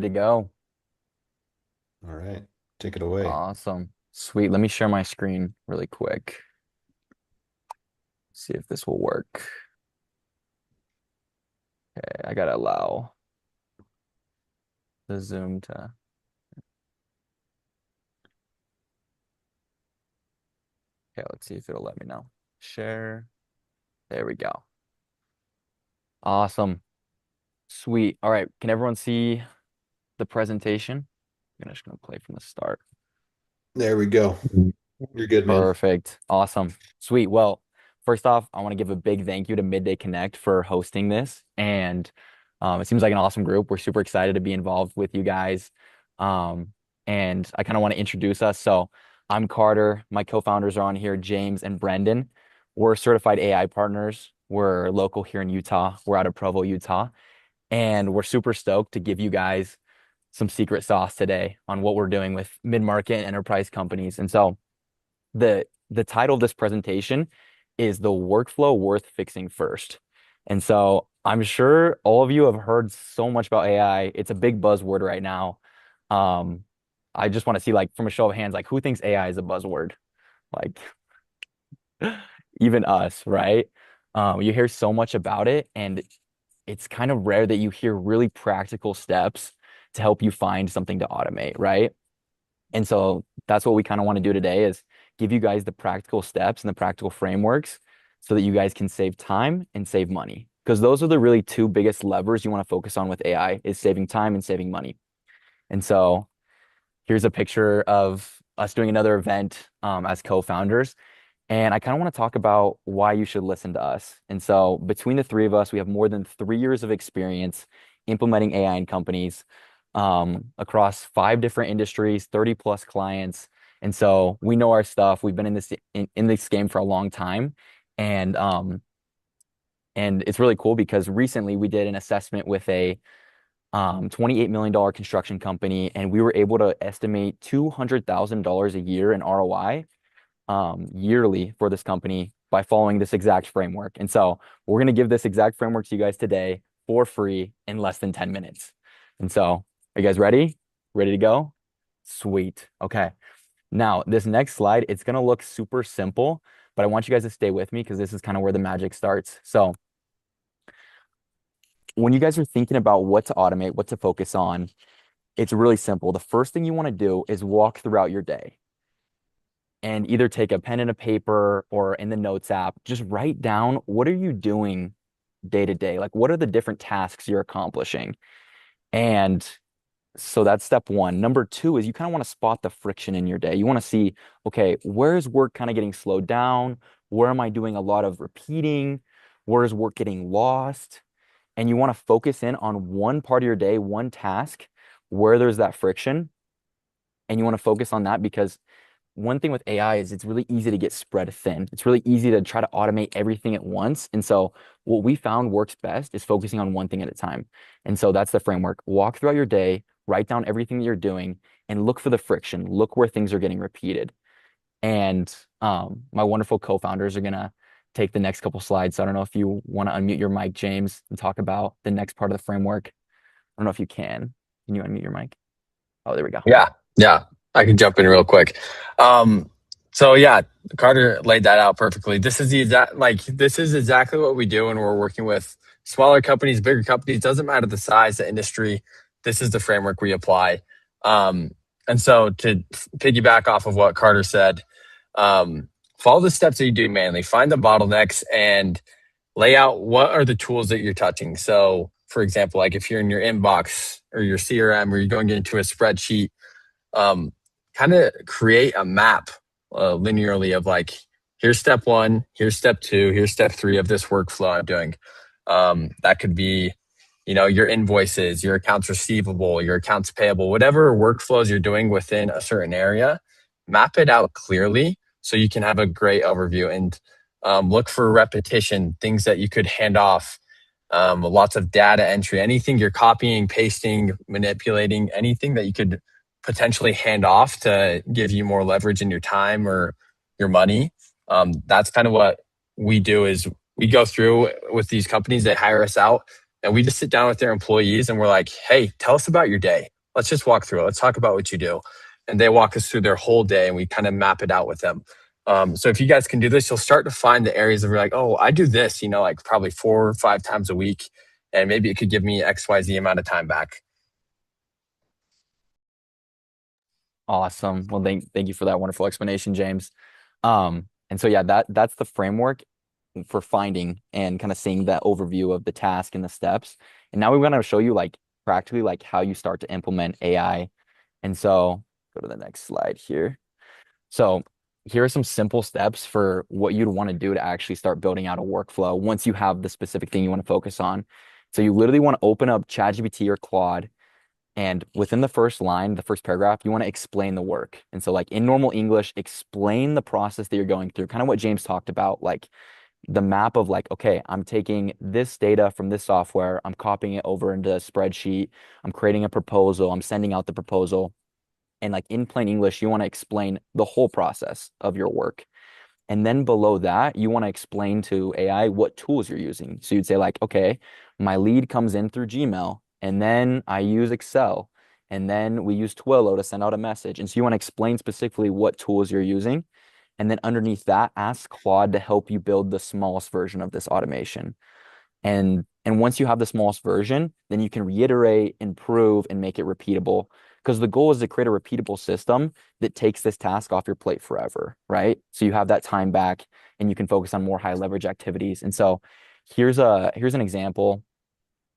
to go. All right, take it away. Awesome. Sweet. Let me share my screen really quick. See if this will work. Okay, I gotta allow the Zoom to. Okay, let's see if it'll let me know. Share. There we go. Awesome. Sweet. All right. Can everyone see the presentation? I'm just gonna play from the start. There we go. You're good, man. Perfect. Awesome. Sweet. Well, first off, I want to give a big thank you to Midday Connect for hosting this. And it seems like an awesome group. We're super excited to be involved with you guys. Um, and I kind of want to introduce us. So I'm Carter. My co-founders are on here, James and Brendan. We're certified AI partners. We're local here in Utah. We're out of Provo, Utah. And we're super stoked to give you guys some secret sauce today on what we're doing with mid-market and enterprise companies. And so the title of this presentation is the workflow worth fixing first. And so I'm sure all of you have heard so much about AI. It's a big buzzword right now. Um, I just want to see like from a show of hands, like who thinks AI is a buzzword? Like even us, right? You hear so much about it, and it's kind of rare that you hear really practical steps to help you find something to automate, right? And so that's what we kind of want to do today is give you guys the practical steps and the practical frameworks so that you guys can save time and save money. Because those are the really two biggest levers you want to focus on with AI is saving time and saving money. And so here's a picture of us doing another event as co-founders. And I kind of want to talk about why you should listen to us. And so between the three of us, we have more than 3 years of experience implementing AI in companies across 5 different industries, 30 plus clients. And so we know our stuff. We've been in this game for a long time. And and it's really cool because recently we did an assessment with a $28 million construction company, and we were able to estimate $200,000 a year in ROI yearly for this company by following this exact framework. And so we're going to give this exact framework to you guys today for free in less than 10 minutes. And so, are you guys ready? Ready to go? Sweet. Okay. Now, this next slide, it's going to look super simple, but I want you guys to stay with me because this is kind of where the magic starts. So, when you guys are thinking about what to automate, what to focus on, it's really simple. The first thing you want to do is walk throughout your day and either take a pen and a paper or in the notes app, just write down what are you doing day to day? Like what are the different tasks you're accomplishing? And so that's step one. Number two is you kind of want to spot the friction in your day. You want to see, okay, where is work kind of getting slowed down? Where am I doing a lot of repeating? Where is work getting lost? And you want to focus in on one part of your day, one task where there's that friction. And you want to focus on that because one thing with AI is it's really easy to get spread thin. It's really easy to try to automate everything at once. And so what we found works best is focusing on one thing at a time. And so that's the framework. Walk throughout your day, write down everything that you're doing, and look for the friction. Look where things are getting repeated. And my wonderful co-founders are gonna take the next couple slides. So I don't know if you want to unmute your mic, James, and talk about the next part of the framework. I don't know if you can. Can you unmute your mic? Oh, there we go. Yeah, yeah, I can jump in real quick. Um, so yeah, Carter laid that out perfectly. This is exactly what we do when we're working with smaller companies, bigger companies. Doesn't matter the size, the industry. This is the framework we apply. Um, and so to piggyback off of what Carter said, follow the steps that you do manually. Find the bottlenecks and lay out what are the tools that you're touching. So, for example, like if you're in your inbox or your CRM or you're going into a spreadsheet, um, kind of create a map linearly of like, here's step one, here's step two, here's step three of this workflow I'm doing. That could be, your invoices, your accounts receivable, your accounts payable, whatever workflows you're doing within a certain area, map it out clearly so you can have a great overview and look for repetition, things that you could hand off, lots of data entry, anything you're copying, pasting, manipulating, anything that you could potentially hand off to give you more leverage in your time or your money. That's kind of what we do is we go through with these companies, they hire us out. And we just sit down with their employees and we're like, hey, tell us about your day. Let's just walk through it. Let's talk about what you do. And they walk us through their whole day and we kind of map it out with them. So if you guys can do this, you'll start to find the areas of like, oh, I do this, like probably 4 or 5 times a week. And maybe it could give me XYZ amount of time back. Awesome. Well, thank you for that wonderful explanation, James. And so yeah, that's the framework for finding and kind of seeing that overview of the task and the steps. And now we want to show you like practically like how you start to implement AI. And so go to the next slide here. So here are some simple steps for what you'd want to do to actually start building out a workflow once you have the specific thing you want to focus on. So you literally want to open up ChatGPT or Claude, and within the first line, the first paragraph, you want to explain the work. And so like in normal English, explain the process that you're going through, kind of what James talked about, like the map of like, okay, I'm taking this data from this software, I'm copying it over into a spreadsheet, I'm creating a proposal, I'm sending out the proposal. And like in plain English, you want to explain the whole process of your work. And then below that, you want to explain to AI what tools you're using. So you'd say like, okay, my lead comes in through Gmail, and then I use Excel, and then we use Twilio to send out a message. And so you want to explain specifically what tools you're using. And then underneath that, ask Claude to help you build the smallest version of this automation. And once you have the smallest version, then you can reiterate, improve, and make it repeatable. Because the goal is to create a repeatable system that takes this task off your plate forever, right? So you have that time back and you can focus on more high leverage activities. And so here's an example.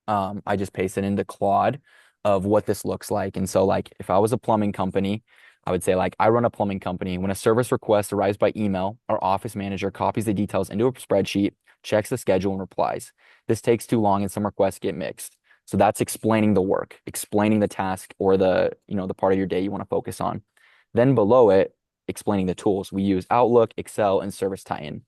I just pasted into Claude of what this looks like. And so like if I was a plumbing company, I would say like I run a plumbing company. When a service request arrives by email, our office manager copies the details into a spreadsheet, checks the schedule and replies. This takes too long and some requests get mixed. So that's explaining the work, explaining the task or the part of your day you want to focus on. Then below it, explaining the tools. We use Outlook, Excel, and Service Tie-in.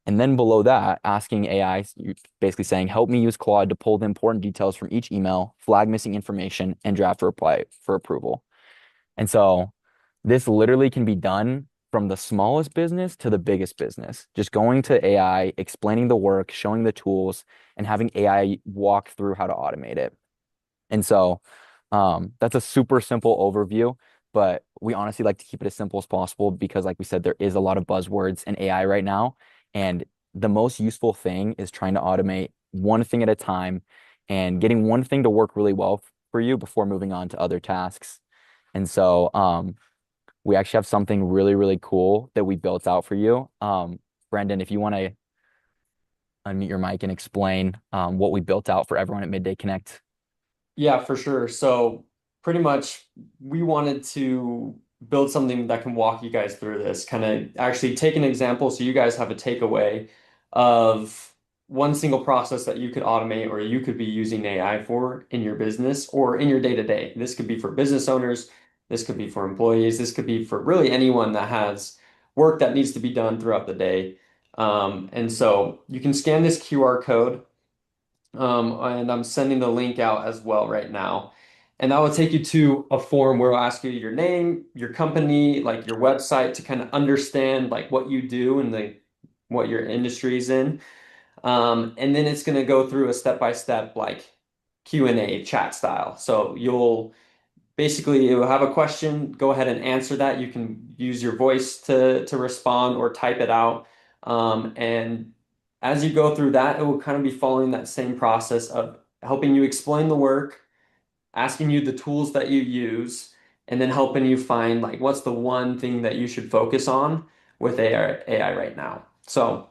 And then below that, asking AI, you're basically saying, help me use Claude to pull the important details from each email, flag missing information, and draft a reply for approval. And so this literally can be done from the smallest business to the biggest business. Just going to AI, explaining the work, showing the tools, and having AI walk through how to automate it. And so that's a super simple overview, but we honestly like to keep it as simple as possible because, like we said, there is a lot of buzzwords in AI right now. And the most useful thing is trying to automate one thing at a time and getting one thing to work really well for you before moving on to other tasks. And so we actually have something really, really cool that we built out for you. Brendan, if you want to unmute your mic and explain what we built out for everyone at Midday Connect. Yeah, for sure. So pretty much we wanted to build something that can walk you guys through this, kind of actually take an example so you guys have a takeaway of one single process that you could automate or you could be using AI for in your business or in your day-to-day. This could be for business owners, this could be for employees, this could be for really anyone that has work that needs to be done throughout the day. And so you can scan this QR code. And I'm sending the link out as well right now. And that will take you to a form where it'll ask you your name, your company, like your website to kind of understand like what you do and what your industry is in. And then it's going to go through a step-by-step like Q&A chat style. So you'll basically, it will have a question, go ahead and answer that. You can use your voice to respond or type it out. And as you go through that, it will kind of be following that same process of helping you explain the work, asking you the tools that you use, and then helping you find like what's the one thing that you should focus on with AI right now. So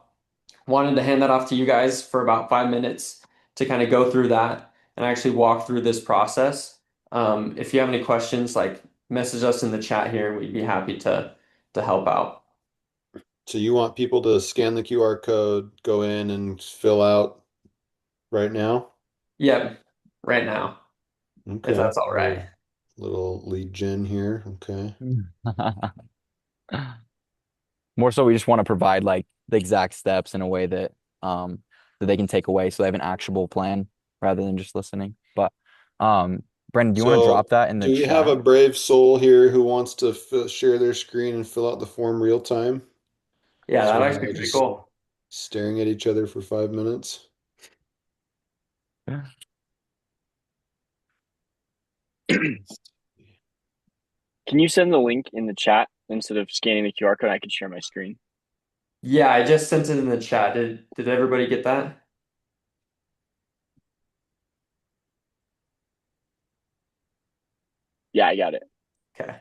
wanted to hand that off to you guys for about 5 minutes to kind of go through that and actually walk through this process. If you have any questions, like message us in the chat here and we'd be happy to help out. So you want people to scan the QR code, go in and fill out right now? Yep, right now, if Okay. that's all right. Little lead gen here. Okay. More so, we just want to provide like the exact steps in a way that they can take away, so they have an actionable plan rather than just listening. But Brendan, do you want to So drop that in the do we have chat? a brave soul here who wants to share their screen and fill out the form real time? Yeah, So that'd we're actually all be pretty just cool. staring at each other for 5 minutes. Can you send the link in the chat instead of scanning the QR code? I can share my screen. Yeah, I just sent it in the chat. Did everybody get that? Yeah, I got it. Okay.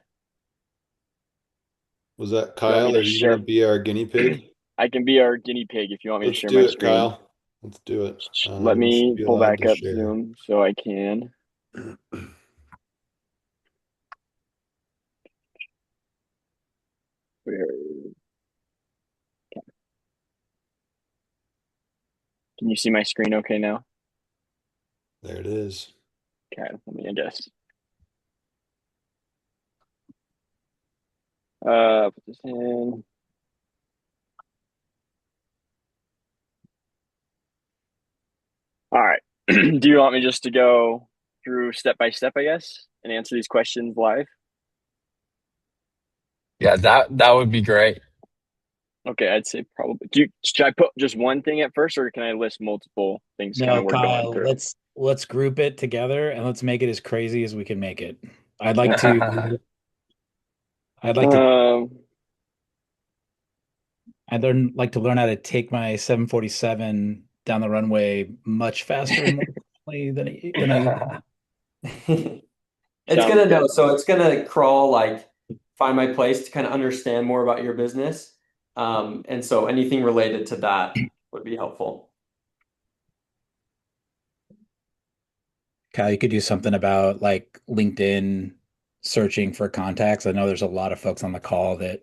Was that Do you want me Kyle? to Are you gonna share? be our guinea pig? I can be our guinea pig if you want me to Let's share do my it, screen. Kyle. Let's do it. Let You should me be pull allowed back to up share. Zoom so I can. Where, can you see my screen okay now? There it is. Okay, let me adjust. Put this in. All right. Do you want me just to go through step by step, I guess, and answer these questions live? Yeah, that would be great. Okay, I'd say probably. Should I put just one thing at first, or can I list multiple things kind No, of we're going Kyle, through? let's group it together and let's make it as crazy as we can make it. I'd like to I'd like to Um, like to learn how to take my 747 down the runway much faster and more quickly than I used It's sounds gonna know, good. so it's gonna crawl like find my place to kind of understand more about your business. And so anything related to that would be helpful. Kyle, you could do something about like LinkedIn searching for contacts. I know there's a lot of folks on the call that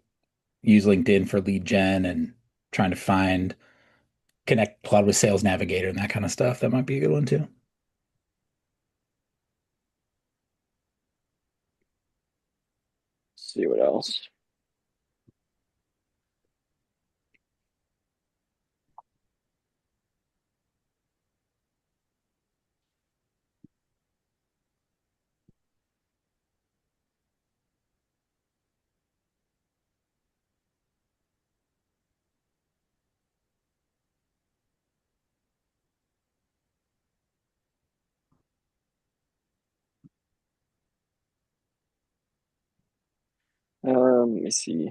use LinkedIn for lead gen and trying to find connect cloud with Sales Navigator and that kind of stuff. That might be a good one too. Let's see what else. Let me see.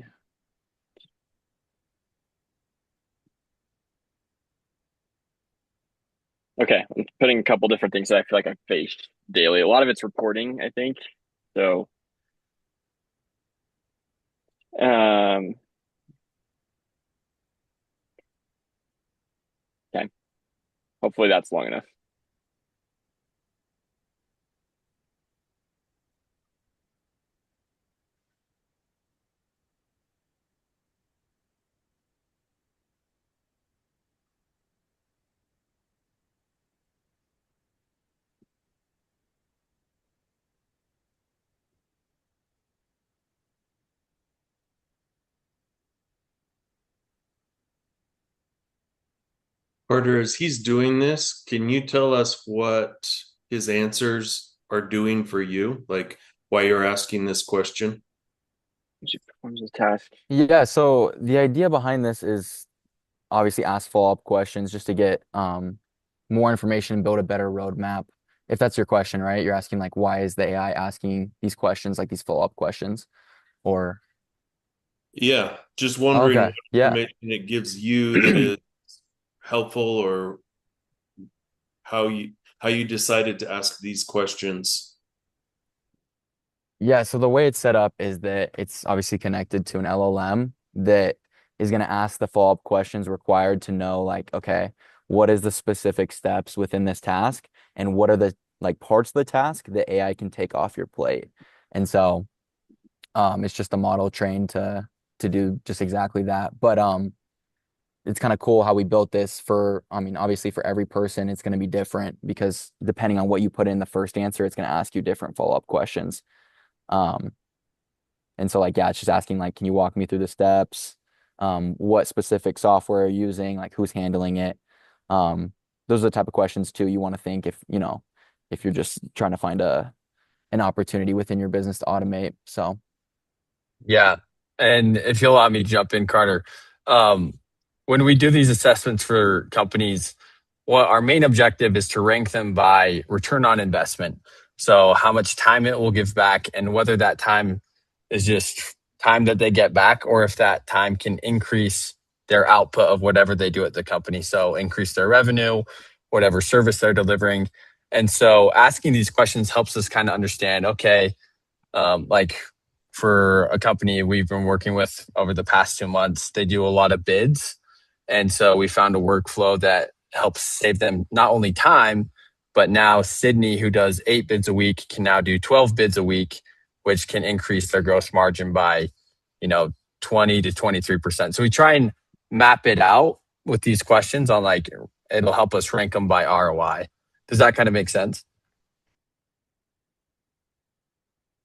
Okay, I'm putting a couple different things that I feel like I face daily. A lot of it's reporting, I think. So, um, okay. Hopefully that's long enough. Carter, as he's doing this, can you tell us what his answers are doing for you? Like why you're asking this question? She performs a task. Yeah, so the idea behind this is obviously ask follow-up questions just to get more information and build a better roadmap. If that's your question, right? You're asking like why is the AI asking these questions, like these follow-up questions? Or Yeah, just wondering okay, what yeah. information it gives you that is helpful or how you decided to ask these questions. Yeah, so the way it's set up is that it's obviously connected to an LLM that is going to ask the follow-up questions required to know like, okay, what is the specific steps within this task and what are the like parts of the task that AI can take off your plate. And so it's just a model trained to do just exactly that. But it's kind of cool how we built this for, I mean, obviously for every person, it's going to be different because depending on what you put in the first answer, it's going to ask you different follow-up questions. Um, and so like, yeah, it's just asking like, can you walk me through the steps? What specific software are you using? Like who's handling it? Those are the type of questions too you want to think if, you know, if you're just trying to find an opportunity within your business to automate. So Yeah. And if you'll allow me to jump in, Carter, um, when we do these assessments for companies, well, our main objective is to rank them by return on investment. So how much time it will give back and whether that time is just time that they get back or if that time can increase their output of whatever they do at the company. So increase their revenue, whatever service they're delivering. And so asking these questions helps us kind of understand, okay, like for a company we've been working with over the past 2 months, they do a lot of bids. And so we found a workflow that helps save them not only time, but now Sydney, who does 8 bids a week, can now do 12 bids a week, which can increase their gross margin by, you know, 20 to 23%. So we try and map it out with these questions on like, it'll help us rank them by ROI. Does that kind of make sense?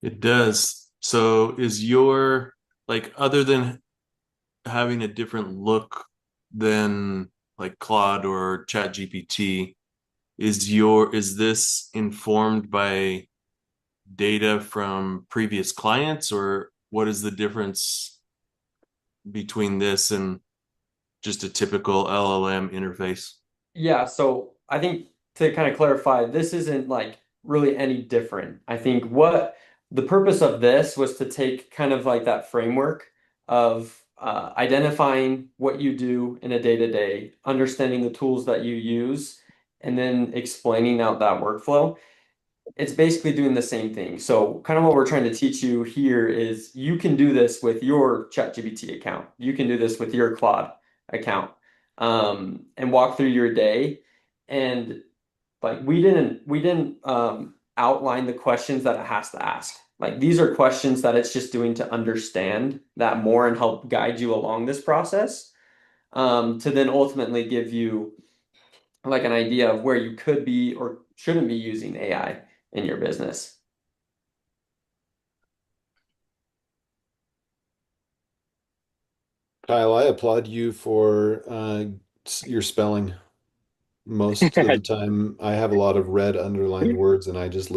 It does. So is your, like, other than having a different look than like Claude or Chat GPT, is this informed by data from previous clients, or what is the difference between this and just a typical LLM interface? Yeah, so I think to kind of clarify, this isn't like really any different. I think what the purpose of this was to take kind of like that framework of identifying what you do in a day-to-day, understanding the tools that you use, and then explaining out that workflow. It's basically doing the same thing. So kind of what we're trying to teach you here is you can do this with your ChatGPT account. You can do this with your Claude account, and walk through your day. And like we didn't outline the questions that it has to ask. Like these are questions that it's just doing to understand that more and help guide you along this process, to then ultimately give you like an idea of where you could be or shouldn't be using AI in your business. Kyle, I applaud you for your spelling. Most of the time, I have a lot of red underlined words, and I just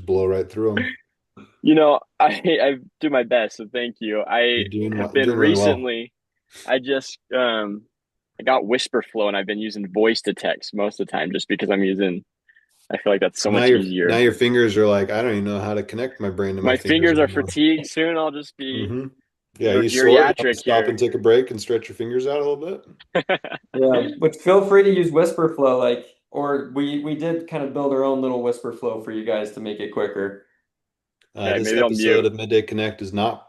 blow right through them. You know, I do my best, so thank you. You're I doing have well, been doing really well. recently, I just I got Whisper Flow and I've been using voice to text most of the time just because I feel like that's so So now much now easier. your fingers are like, I don't even know how to connect my brain to my My fingers fingers are anymore. fatigued. Soon I'll just be Hmm. Yeah, you sore? You want to geriatric stop and here. take a break and stretch your fingers out a little bit? Yeah, but feel free to use Whisper Flow, like, or we did kind of build our own little Whisper Flow for you guys to make it quicker. Okay, This maybe I'll episode mute. of Midday Connect is not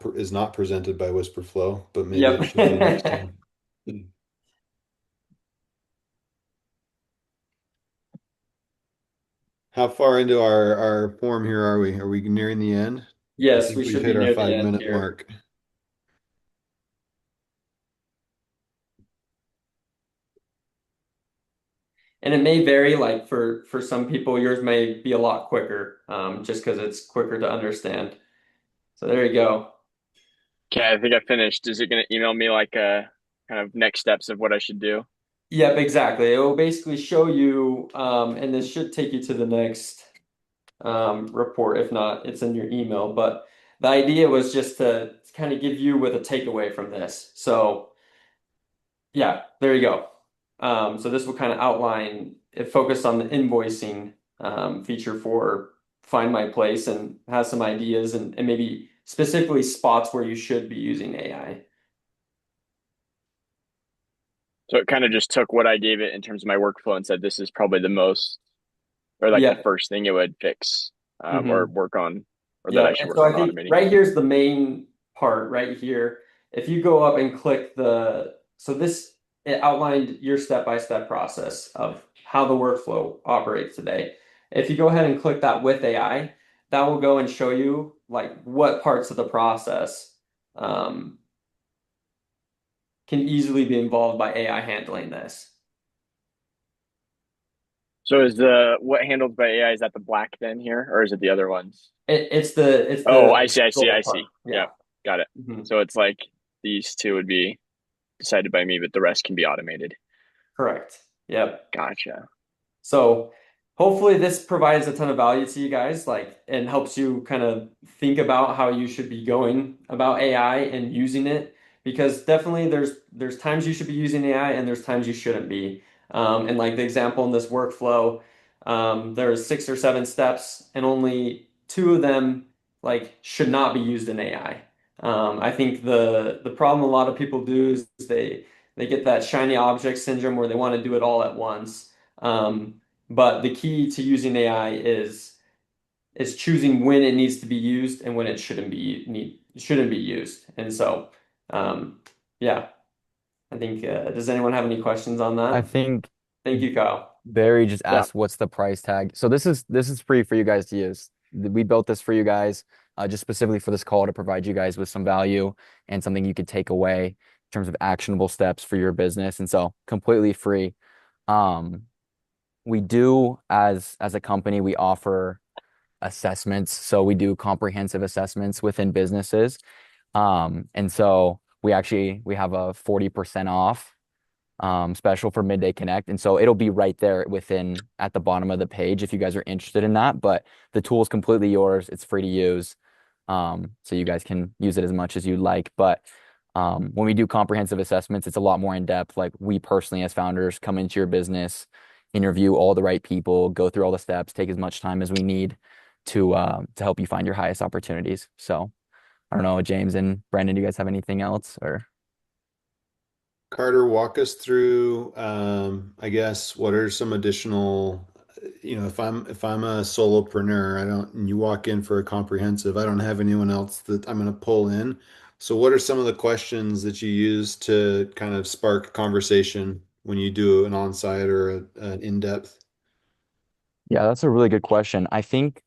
presented by Whisper Flow, but maybe it should be next Yep. time. How far into our form here are we? Are we nearing the end? I Yes, we think we've should be hit our near the five end minute here. mark. And it may vary, like for some people, yours may be a lot quicker, just because it's quicker to understand. So there you go. Okay, I think I finished. Is it going to email me like kind of next steps of what I should do? Yep, exactly. It will basically show you, and this should take you to the next report. If not, it's in your email. But the idea was just to kind of give you with a takeaway from this. So yeah, there you go. So this will kind of outline it focused on the invoicing feature for Find My Place and has some ideas and maybe specifically spots where you should be using AI. So it kind of just took what I gave it in terms of my workflow and said this is probably the most or like the Yeah. first thing it would fix or Hmm. work on or that I Yeah. should And work so I on think automating. right here's the main part right here. If you go up and click so this, it outlined your step-by-step process of how the workflow operates today. If you go ahead and click that with AI, that will go and show you like what parts of the process um, can easily be involved by AI handling this. So is the what handled by AI, is that the black then here or is it the other ones? It's Oh, the I gold part. see. Yeah. Yep, got it. Mhm. So it's like these two would be decided by me, but the rest can be automated. Correct. Yep. Gotcha. So hopefully this provides a ton of value to you guys, like, and helps you kind of think about how you should be going about AI and using it. Because definitely there's times you should be using AI and there's times you shouldn't be. And like the example in this workflow, there's 6 or 7 steps, and only two of them like should not be used in AI. I think the problem a lot of people do is they get that shiny object syndrome where they want to do it all at once. But the key to using AI is choosing when it needs to be used and when it shouldn't be used. And so, um, yeah, I think. Does anyone have any questions on I that? think Thank you, Kyle. Barry just Yeah. asked what's the price tag. So this is free for you guys to use. We built this for you guys, just specifically for this call to provide you guys with some value and something you could take away in terms of actionable steps for your business. And so completely free. Um, we do as a company, we offer assessments. So we do comprehensive assessments within businesses. And so we have a 40% off special for Midday Connect. And so it'll be right there within at the bottom of the page if you guys are interested in that. But the tool is completely yours. It's free to use. So you guys can use it as much as you'd like. But when we do comprehensive assessments, it's a lot more in depth. Like we personally, as founders, come into your business, interview all the right people, go through all the steps, take as much time as we need to help you find your highest opportunities. So I don't know, James and Brandon, do you guys have anything else or? Carter, walk us through, I guess, what are some additional, if I'm a solopreneur, I don't, and you walk in for a comprehensive, I don't have anyone else that I'm going to pull in. So what are some of the questions that you use to kind of spark conversation when you do an on-site or an in-depth? Yeah, that's a really good question. I think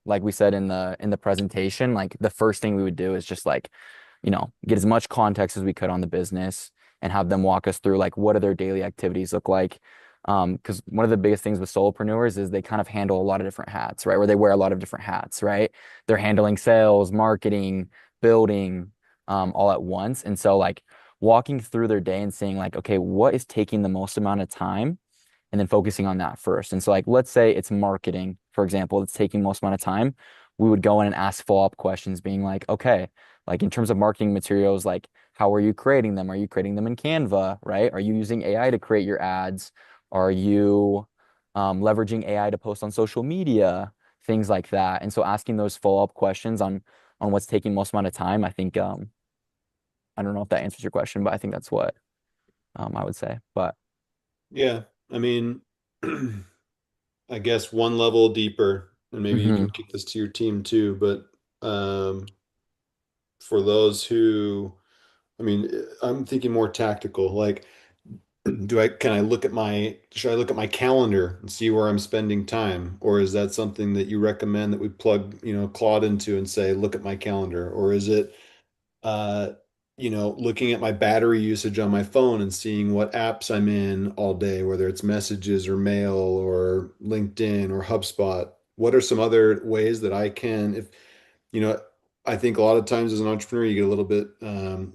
like we said in the presentation, like the first thing we would do is just like, get as much context as we could on the business and have them walk us through like what do their daily activities look like. Because one of the biggest things with solopreneurs is they kind of handle a lot of different hats, right? Where they wear a lot of different hats, right? They're handling sales, marketing, building, all at once. And so like walking through their day and saying like, okay, what is taking the most amount of time? And then focusing on that first. And so like let's say it's marketing, for example, that's taking most amount of time. We would go in and ask follow-up questions being like, okay, like in terms of marketing materials, like how are you creating them? Are you creating them in Canva, right? Are you using AI to create your ads? Are you leveraging AI to post on social media? Things like that. And so asking those follow-up questions on what's taking most amount of time, I think I don't know if that answers your question, but I think that's what I would say. But Yeah, I mean, I guess one level deeper, and maybe you can mhm, kick this to your team too, but for those who, I mean, I'm thinking more tactical. Like, can I look at should I look at my calendar and see where I'm spending time? Or is that something that you recommend that we plug, Claude into and say, look at my calendar? Or is it, uh, looking at my battery usage on my phone and seeing what apps I'm in all day, whether it's messages or mail or LinkedIn or HubSpot? What are some other ways that I can, if, you know, I think a lot of times as an entrepreneur, you get a little bit,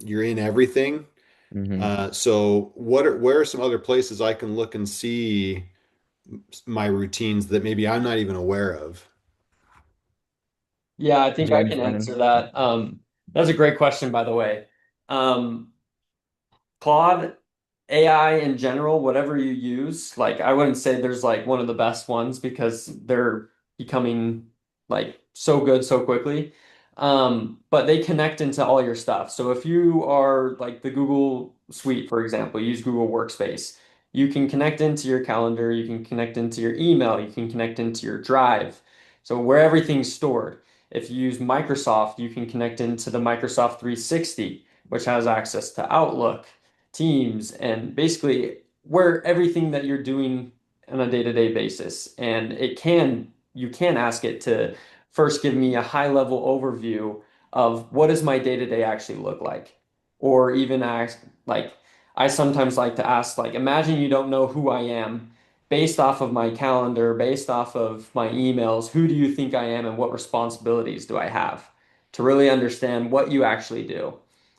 you're in everything. mhm. So where are some other places I can look and see my routines that maybe I'm not even aware of? Yeah, I think I James, can answer Brandon. that. That's a great question, by the way. Um, Claude, AI in general, whatever you use, like I wouldn't say there's like one of the best ones because they're becoming like so good so quickly. But they connect into all your stuff. So if you are like the Google Suite, for example, use Google Workspace, you can connect into your calendar, you can connect into your email, you can connect into your Drive. So where everything's stored. If you use Microsoft, you can connect into the Microsoft 360, which has access to Outlook, Teams, and basically where everything that you're doing on a day-to-day basis. And you can ask it to first give me a high-level overview of what does my day-to-day actually look like? Or even ask, like, I sometimes like to ask, like, imagine you don't know who I am based off of my calendar, based off of my emails, who do you think I am and what responsibilities do I have to really understand what you actually do?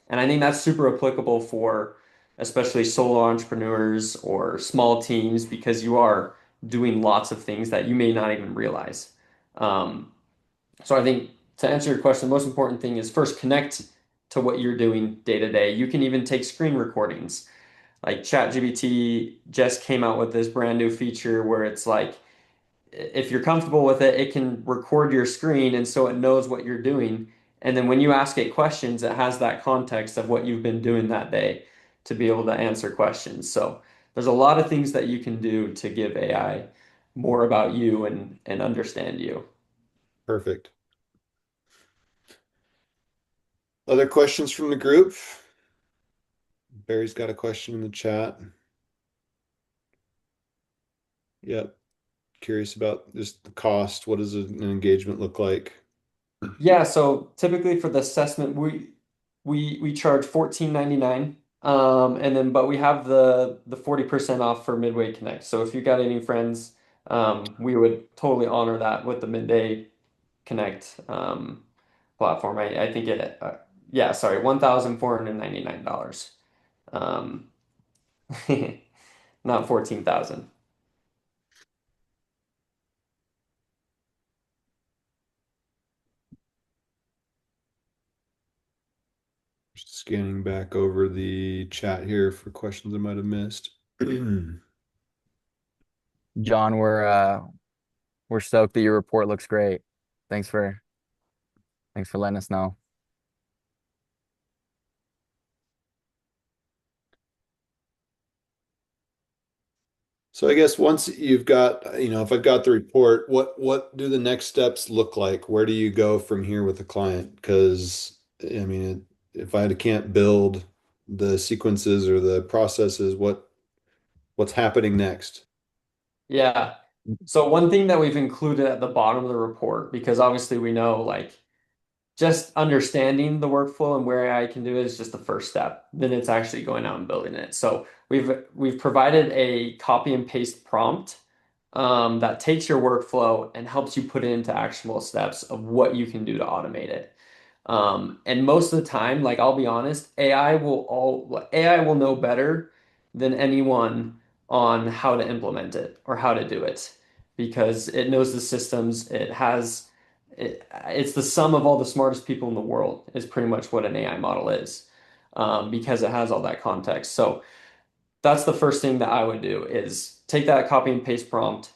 And I think that's super applicable for especially solo entrepreneurs or small teams because you are doing lots of things that you may not even realize. Um, so I think to answer your question, the most important thing is first connect to what you're doing day to day. You can even take screen recordings. Like ChatGPT just came out with this brand new feature where it's like, if you're comfortable with it, it can record your screen and so it knows what you're doing. And then when you ask it questions, it has that context of what you've been doing that day to be able to answer questions. So there's a lot of things that you can do to give AI more about you and understand you. Perfect. Other questions from the group? Barry's got a question in the chat. Yep. Curious about just the cost. What does an engagement look like? Yeah, so typically for the assessment, we charge $14.99. And then but we have the 40% off for Midway Connect. So if you got any friends, we would totally honor that with the Midday Connect platform. I think it yeah, sorry, $1,499. Um not 14,000. Just scanning back over the chat here for questions I might have missed. John, we're stoked that your report looks great. Thanks for letting us know. So I guess once you've got, if I've got the report, what do the next steps look like? Where do you go from here with the client? Because I mean, if I can't build the sequences or the processes, what's happening next? Yeah. So one thing that we've included at the bottom of the report, because obviously we know like just understanding the workflow and where AI can do it is just the first step. Then it's actually going out and building it. So we've provided a copy and paste prompt that takes your workflow and helps you put it into actionable steps of what you can do to automate it. And most of the time, like I'll be honest, AI will know better than anyone on how to implement it or how to do it because it knows the systems. It's the sum of all the smartest people in the world is pretty much what an AI model is, because it has all that context. So that's the first thing that I would do is take that copy and paste prompt,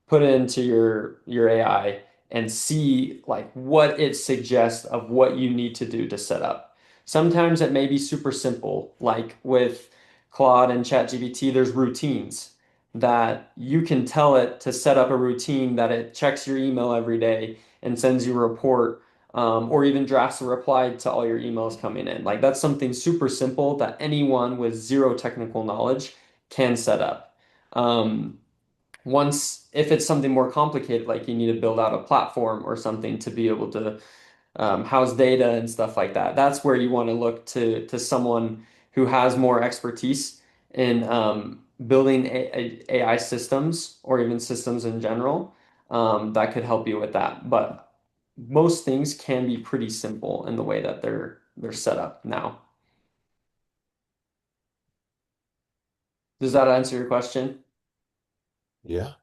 put it into your AI and see like what it suggests of what you need to do to set up. Sometimes it may be super simple, like with Claude and ChatGPT, there's routines that you can tell it to set up a routine that it checks your email every day and sends you a report, or even drafts a reply to all your emails coming in. Like that's something super simple that anyone with zero technical knowledge can set up. Once, if it's something more complicated, like you need to build out a platform or something to be able to house data and stuff like that, that's where you want to look to someone who has more expertise in building AI systems or even systems in general, that could help you with that. But most things can be pretty simple in the way that they're set up now. Does that answer your question? Yeah.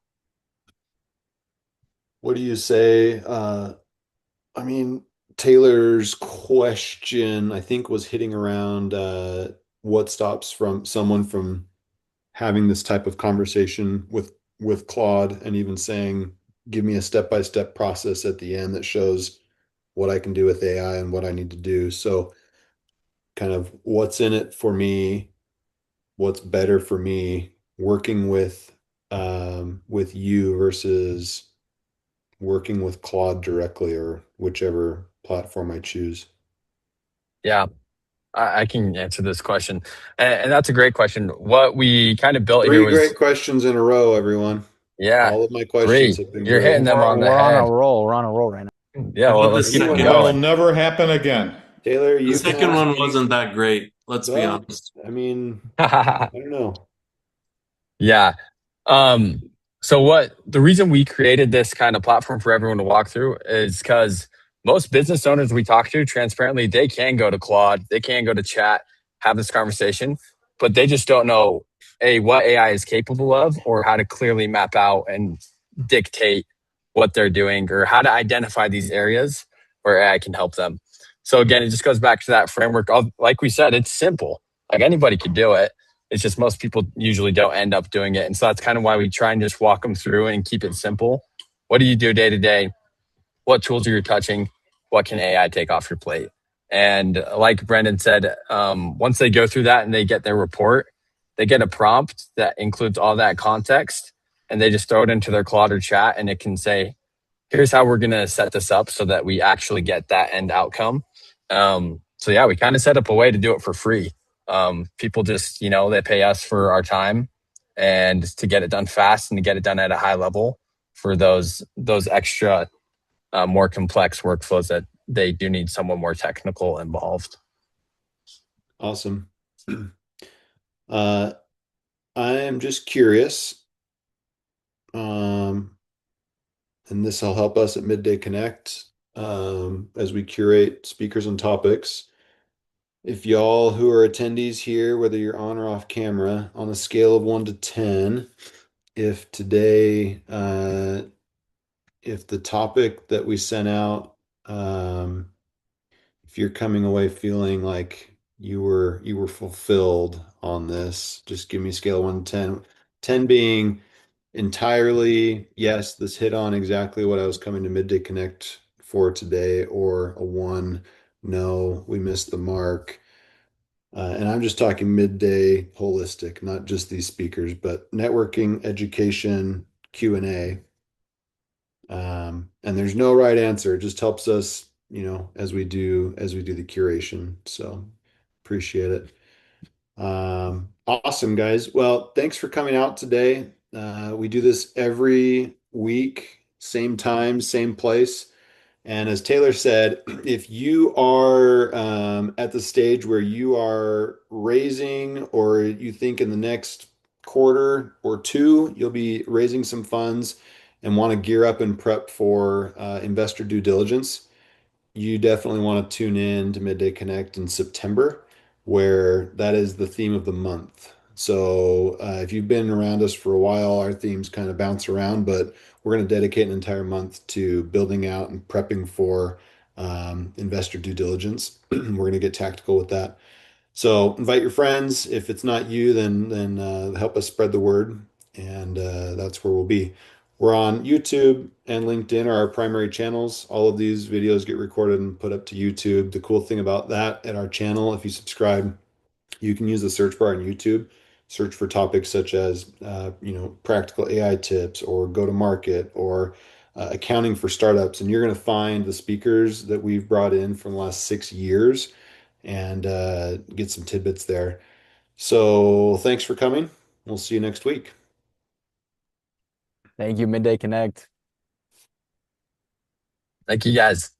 What do you say? I mean, Taylor's question, I think, was hitting around what stops from someone from having this type of conversation with Claude and even saying, give me a step-by-step process at the end that shows what I can do with AI and what I need to do. So kind of what's in it for me, what's better for me working with you versus working with Claude directly or whichever platform I choose. Yeah, I can answer this question. And that's a great question. What we kind of built here Three was, great questions in a row, everyone. yeah, All of my questions three. have been You're great. hitting them on the We're on a head. roll. We're on a roll right now. Yeah, I well, thought the let's keep them second That will going. never happen again. Taylor, the you can second ask one me. wasn't that great. Let's be Well, honest. I mean, I don't know. Yeah. Um, so what the reason we created this kind of platform for everyone to walk through is because most business owners we talk to transparently, they can go to Claude, they can go to chat, have this conversation, but they just don't know what AI is capable of or how to clearly map out and dictate what they're doing or how to identify these areas where AI can help them. So again, it just goes back to that framework. Like we said, it's simple. Like anybody could do it. It's just most people usually don't end up doing it. And so that's kind of why we try and just walk them through and keep it simple. What do you do day to day? What tools are you touching? What can AI take off your plate? And like Brendan said, once they go through that and they get their report, they get a prompt that includes all that context, and they just throw it into their Claude or chat, and it can say, here's how we're going to set this up so that we actually get that end outcome. So yeah, we kind of set up a way to do it for free. People just, they pay us for our time and to get it done fast and to get it done at a high level for those extra more complex workflows that they do need someone more technical involved. Awesome. I am just curious, and this will help us at Midday Connect as we curate speakers and topics. If y'all who are attendees here, whether you're on or off camera, on a scale of 1 to 10, if today, if the topic that we sent out, if you're coming away feeling like you were fulfilled on this, just give me a scale of 1 to 10. 10 being entirely, yes, this hit on exactly what I was coming to Midday Connect for today, or a 1, no, we missed the mark. And I'm just talking midday holistic, not just these speakers, but networking, education, Q&A. And there's no right answer. It just helps us, as we do the curation. So appreciate it. Awesome, guys. Well, thanks for coming out today. We do this every week, same time, same place. And as Taylor said, if you are at the stage where you are raising, or you think in the next quarter or two, you'll be raising some funds and want to gear up and prep for investor due diligence, you definitely want to tune in to Midday Connect in September, where that is the theme of the month. So if you've been around us for a while, our themes kind of bounce around, but we're going to dedicate an entire month to building out and prepping for investor due diligence. We're going to get tactical with that. So invite your friends. If it's not you, then help us spread the word, and that's where we'll be. We're on YouTube and LinkedIn are our primary channels. All of these videos get recorded and put up to YouTube. The cool thing about that at our channel, if you subscribe, you can use the search bar on YouTube, search for topics such as practical AI tips, or go to market, or accounting for startups, and you're going to find the speakers that we've brought in from the last 6 years, and get some tidbits there. So thanks for coming. We'll see you next week. Thank you, Midday Connect. Thank you guys.